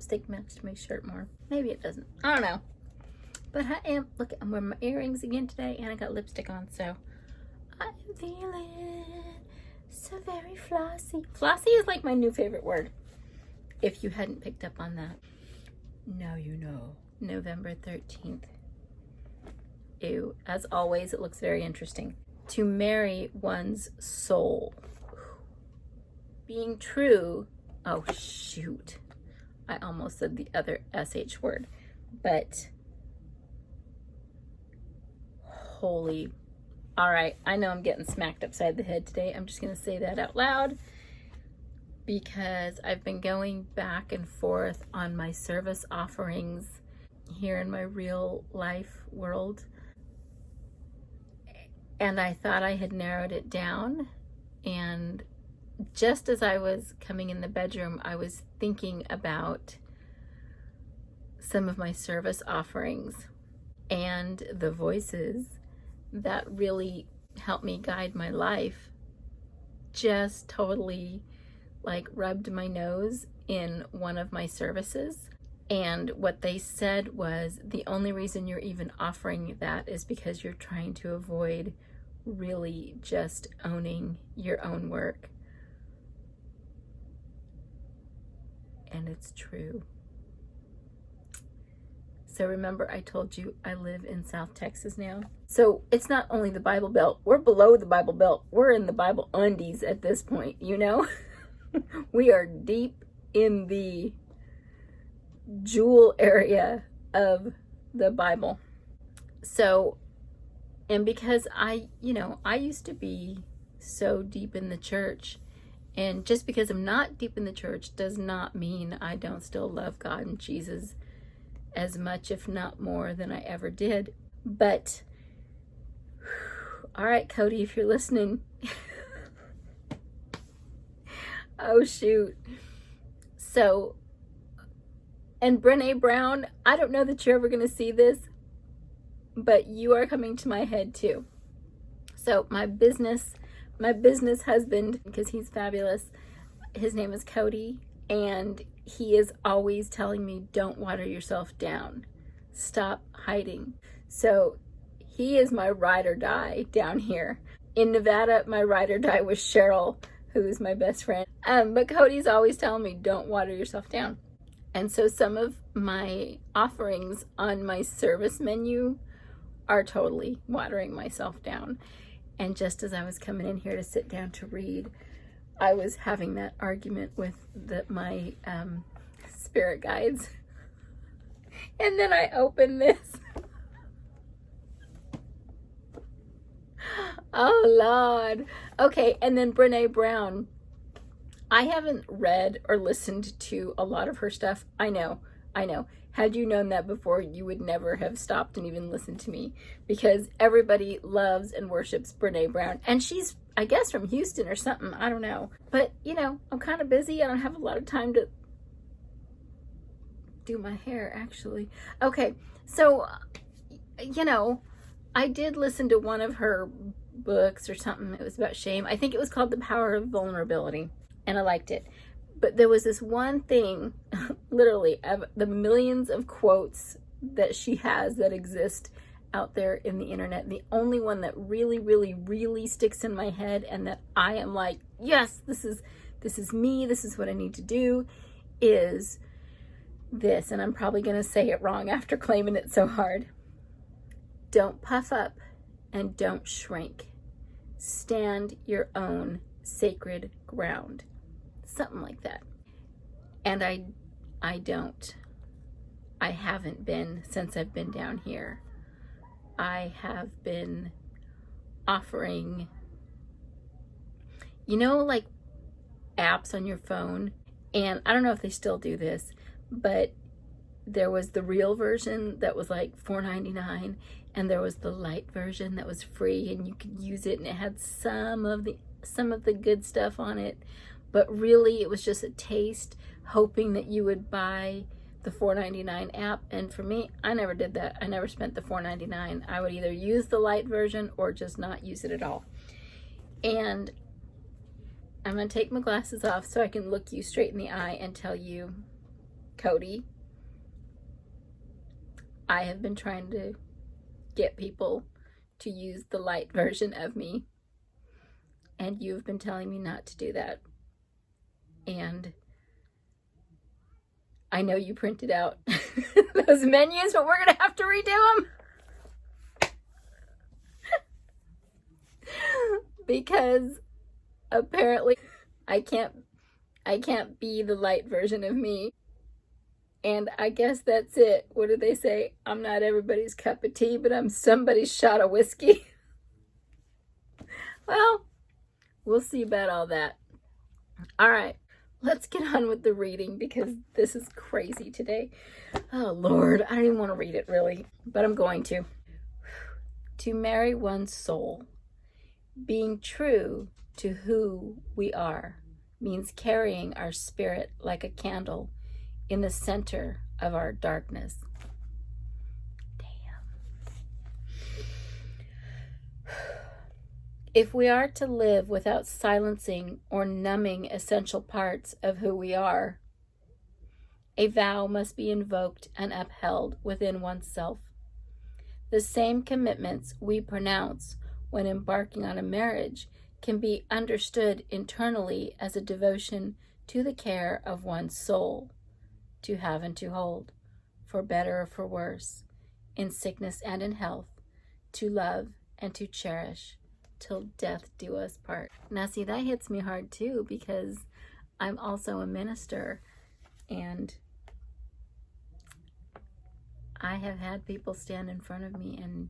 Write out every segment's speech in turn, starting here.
lipstick match my shirt more. Maybe it doesn't. I don't know. But I am, look, I'm wearing my earrings again today, and I got lipstick on, so I am feeling so very flossy. Flossy is like my new favorite word, if you hadn't picked up on that. Now you know. November 13th. Ew. As always, it looks very interesting. To marry one's soul. Being true. Oh, shoot. I almost said the other SH word. But, holy. All right. I know I'm getting smacked upside the head today. I'm just going to say that out loud, because I've been going back and forth on my service offerings here in my real life world. And I thought I had narrowed it down. And just as I was coming in the bedroom, I was thinking about some of my service offerings and the voices that really helped me guide my life just totally like rubbed my nose in one of my services. And what they said was, the only reason you're even offering that is because you're trying to avoid really just owning your own work. And it's true. So remember, I told you I live in South Texas now. So it's not only the Bible Belt. We're below the Bible Belt. We're in the Bible undies at this point, you know? We are deep in the jewel area of the Bible. So, and because I used to be so deep in the church, and just because I'm not deep in the church does not mean I don't still love God and Jesus as much, if not more, than I ever did. But, all right, Cody, if you're listening, oh shoot. So, and Brené Brown, I don't know that you're ever going to see this, but you are coming to my head too. So my business husband, because he's fabulous, his name is Cody, and he is always telling me, don't water yourself down. Stop hiding. So he is my ride or die down here. In Nevada, my ride or die was Cheryl, who's my best friend. But Cody's always telling me, don't water yourself down. And so some of my offerings on my service menu are totally watering myself down. And just as I was coming in here to sit down to read, I was having that argument with my spirit guides. And then I opened this. Oh, Lord. Okay, and then Brené Brown. I haven't read or listened to a lot of her stuff. I know. Had you known that before, you would never have stopped and even listened to me, because everybody loves and worships Brené Brown. And she's, I guess, from Houston or something. I don't know. But, I'm kind of busy. I don't have a lot of time to do my hair, actually. Okay, so, I did listen to one of her books or something. It was about shame. I think it was called The Power of Vulnerability. And I liked it. But there was this one thing, literally, of the millions of quotes that she has that exist out there in the internet. The only one that really, really, really sticks in my head, and that I am like, yes, this is me, this is what I need to do, is this. And I'm probably going to say it wrong after claiming it so hard. Don't puff up and don't shrink. Stand your own sacred ground. Something like that. And I don't. I haven't been since I've been down here. I have been offering, like apps on your phone. And I don't know if they still do this, but there was the real version that was like $4.99, and there was the light version that was free, and you could use it, and it had some of the good stuff on it. But really, it was just a taste, hoping that you would buy the $4.99 app. And for me, I never did that. I never spent the $4.99. I would either use the light version or just not use it at all. And I'm going to take my glasses off so I can look you straight in the eye and tell you, Cody, I have been trying to get people to use the light version of me, and you've been telling me not to do that. And I know you printed out those menus, but we're gonna have to redo them because apparently I can't be the light version of me. And I guess that's it. What do they say? I'm not everybody's cup of tea, but I'm somebody's shot of whiskey. Well, we'll see about all that. All right, let's get on with the reading because this is crazy today. Oh, Lord, I don't even want to read it really, but I'm going to. To marry one's soul. Being true to who we are means carrying our spirit like a candle in the center of our darkness. Damn. If we are to live without silencing or numbing essential parts of who we are, a vow must be invoked and upheld within oneself. The same commitments we pronounce when embarking on a marriage can be understood internally as a devotion to the care of one's soul, to have and to hold, for better or for worse, in sickness and in health, to love and to cherish, till death do us part. Now see, that hits me hard too, because I'm also a minister, and I have had people stand in front of me and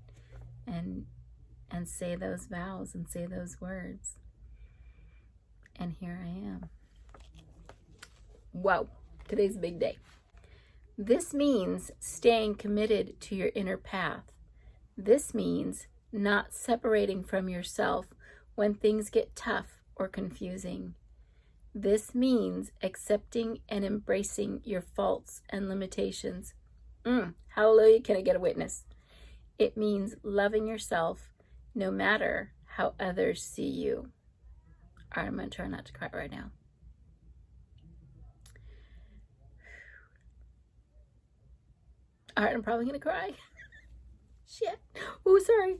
say those vows and say those words. And here I am. Whoa, today's a big day. This means staying committed to your inner path. This means not separating from yourself when things get tough or confusing. This means accepting and embracing your faults and limitations. Hallelujah, can I get a witness? It means loving yourself no matter how others see you. All right, I'm going to try not to cry right now. All right, I'm probably going to cry. Shit. Oh, sorry.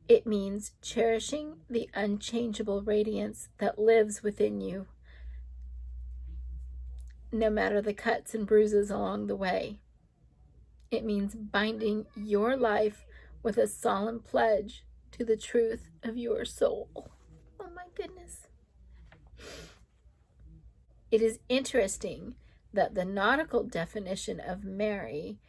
It means cherishing the unchangeable radiance that lives within you, no matter the cuts and bruises along the way. It means binding your life with a solemn pledge to the truth of your soul. Oh my goodness. It is interesting that the nautical definition of marry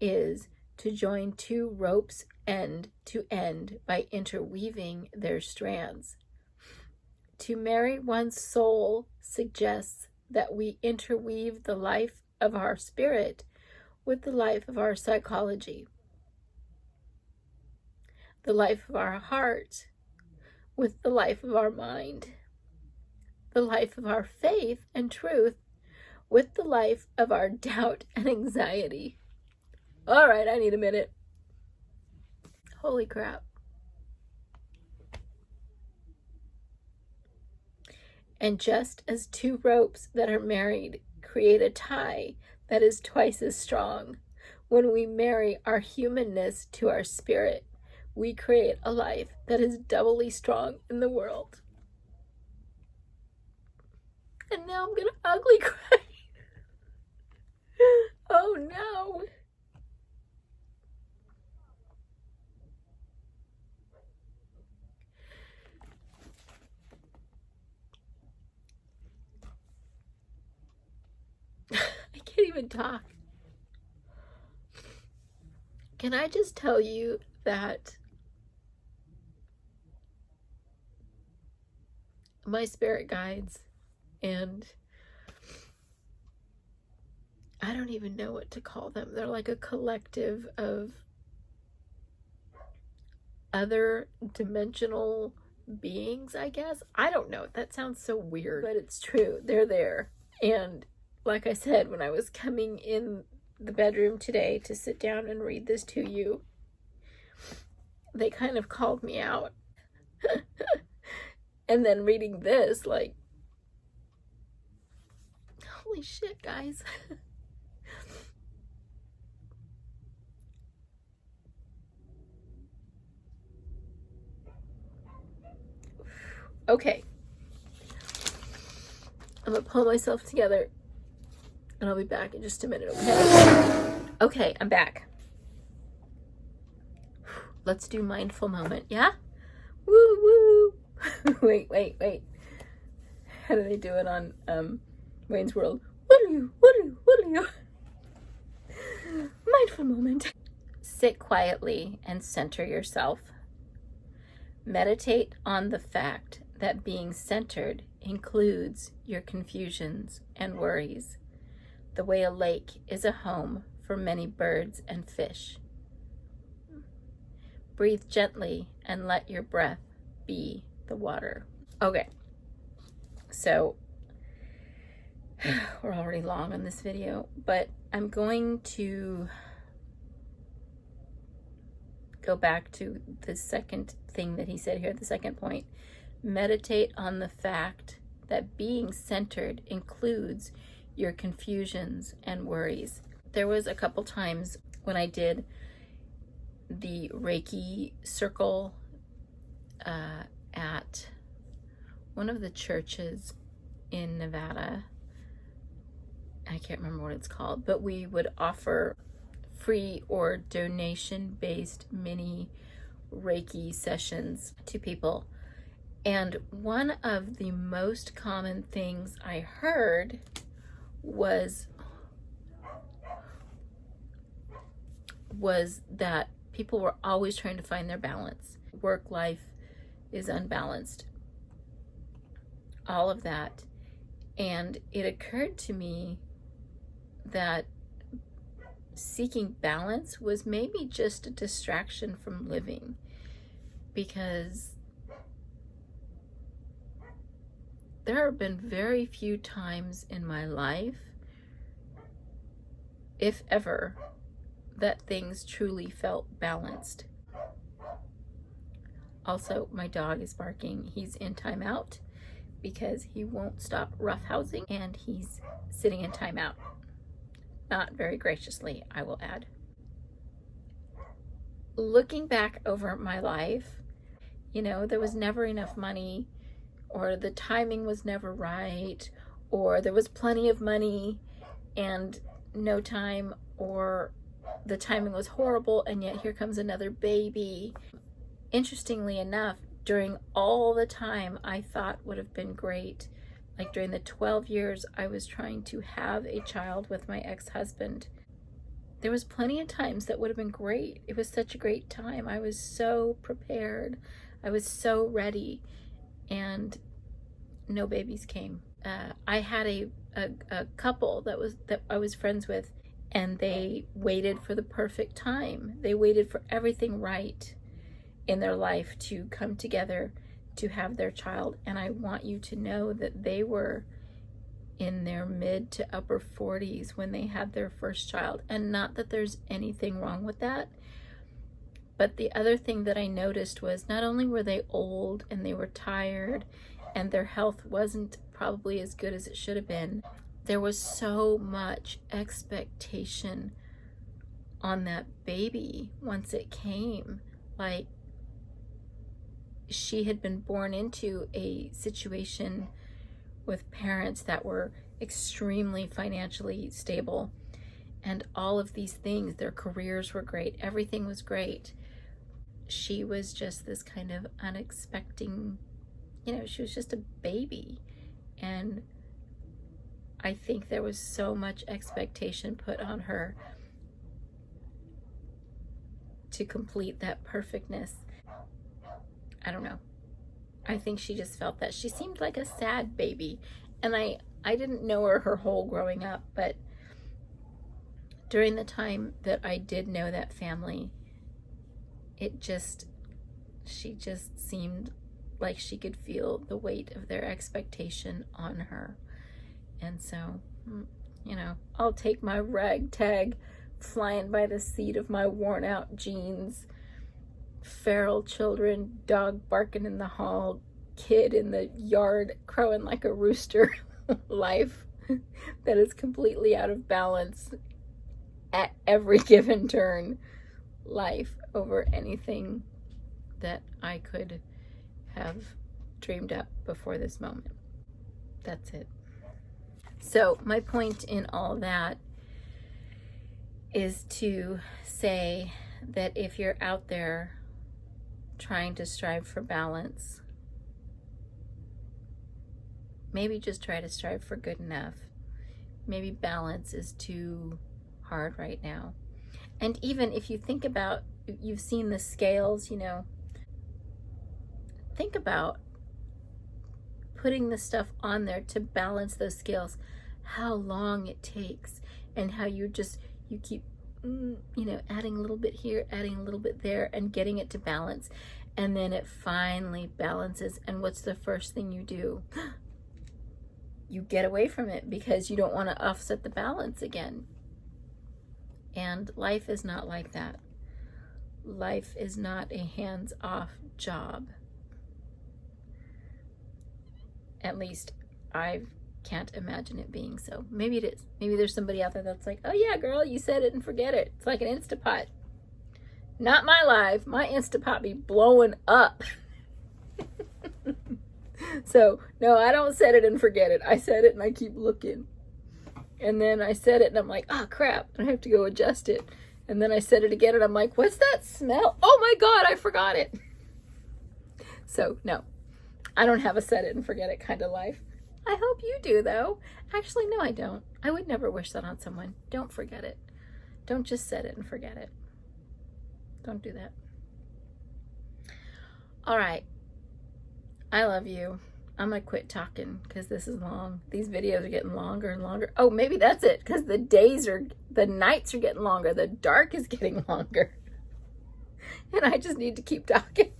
is to join two ropes end to end by interweaving their strands. To marry one's soul suggests that we interweave the life of our spirit with the life of our psychology, the life of our heart with the life of our mind, the life of our faith and truth with the life of our doubt and anxiety. All right, I need a minute. Holy crap. And just as two ropes that are married create a tie that is twice as strong, when we marry our humanness to our spirit, we create a life that is doubly strong in the world. And now I'm gonna ugly cry. Oh no. I can't even talk. Can I just tell you that my spirit guides, and I don't even know what to call them. They're like a collective of other dimensional beings, I guess. I don't know. That sounds so weird, but it's true. They're there. And like I said, when I was coming in the bedroom today to sit down and read this to you, they kind of called me out. And then reading this, like, holy shit, guys. Okay. I'm gonna pull myself together and I'll be back in just a minute, okay? Okay, I'm back. Let's do mindful moment, yeah? Woo woo. wait. How do they do it on Wayne's World? What'll you? Mindful moment. Sit quietly and center yourself. Meditate on the fact that being centered includes your confusions and worries, the way a lake is a home for many birds and fish. Breathe gently and let your breath be the water. Okay, so we're already long on this video, but I'm going to go back to the second thing that he said here, the second point. Meditate on the fact that being centered includes your confusions and worries. There was a couple times when I did the Reiki circle at one of the churches in Nevada. I can't remember what it's called, but we would offer free or donation-based mini Reiki sessions to people. And one of the most common things I heard was that people were always trying to find their balance. Work life is unbalanced. All of that. And it occurred to me that seeking balance was maybe just a distraction from living, because there have been very few times in my life, if ever, that things truly felt balanced. Also, my dog is barking. He's in timeout because he won't stop roughhousing, and he's sitting in timeout. Not very graciously, I will add. Looking back over my life, there was never enough money, or the timing was never right, or there was plenty of money and no time, or the timing was horrible and yet here comes another baby. Interestingly enough, during all the time I thought would have been great, like during the 12 years I was trying to have a child with my ex-husband, there was plenty of times that would have been great. It was such a great time. I was so prepared. I was so ready, and no babies came. I had a couple that I was friends with, and they waited for the perfect time. They waited for everything right in their life to come together to have their child. And I want you to know that they were in their mid to upper 40s when they had their first child. And not that there's anything wrong with that, but the other thing that I noticed was not only were they old and they were tired and their health wasn't probably as good as it should have been, there was so much expectation on that baby once it came. Like, she had been born into a situation with parents that were extremely financially stable, and all of these things, their careers were great, everything was great. She was just this kind of unexpected, she was just a baby. And I think there was so much expectation put on her to complete that perfectness. I don't know. I think she just felt that. She seemed like a sad baby. And I didn't know her whole growing up, but during the time that I did know that family, she just seemed like she could feel the weight of their expectation on her. And so, I'll take my ragtag flying by the seat of my worn out jeans, feral children, dog barking in the hall, kid in the yard crowing like a rooster life that is completely out of balance at every given turn life over anything that I could have dreamed up before this moment. That's it. So my point in all that is to say that if you're out there trying to strive for balance, maybe just try to strive for good enough. Maybe balance is too hard right now. And even if you think about, you've seen the scales, you know, think about putting the stuff on there to balance those scales, how long it takes, and how you keep, you know, adding a little bit here, adding a little bit there, and getting it to balance. And then it finally balances. And what's the first thing you do? You get away from it because you don't want to offset the balance again. And life is not like that. Life is not a hands-off job. At least I can't imagine it being so. Maybe it is. Maybe there's somebody out there that's like, oh yeah, girl, you said it and forget it. It's like an Instapot. Not my life. My Instapot be blowing up. So, no, I don't set it and forget it. I set it and I keep looking. And then I set it and I'm like, oh crap, I have to go adjust it. And then I set it again and I'm like, what's that smell? Oh my God, I forgot it. So, no, I don't have a set it and forget it kind of life. I hope you do, though. Actually, no, I don't. I would never wish that on someone. Don't forget it. Don't just set it and forget it. Don't do that. All right. I love you. I'm going to quit talking because this is long. These videos are getting longer and longer. Oh, maybe that's it, because the nights are getting longer. The dark is getting longer. And I just need to keep talking.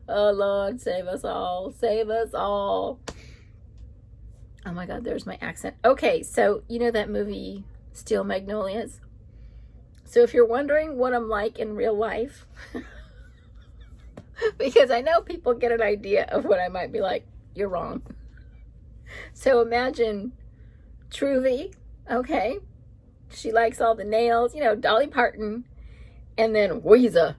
Oh, Lord, save us all. Save us all. Oh my God, there's my accent. Okay, so you know that movie, Steel Magnolias? So if you're wondering what I'm like in real life, because I know people get an idea of what I might be like, you're wrong. So imagine Truvy, okay? She likes all the nails, you know, Dolly Parton, and then Weezer.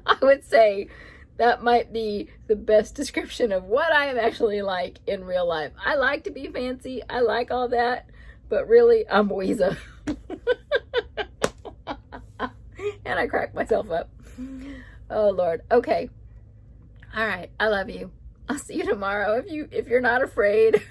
I would say that might be the best description of what I am actually like in real life. I like to be fancy. I like all that. But really, I'm Weezer. And I crack myself up. Oh, Lord. Okay. All right. I love you. I'll see you tomorrow if you're not afraid.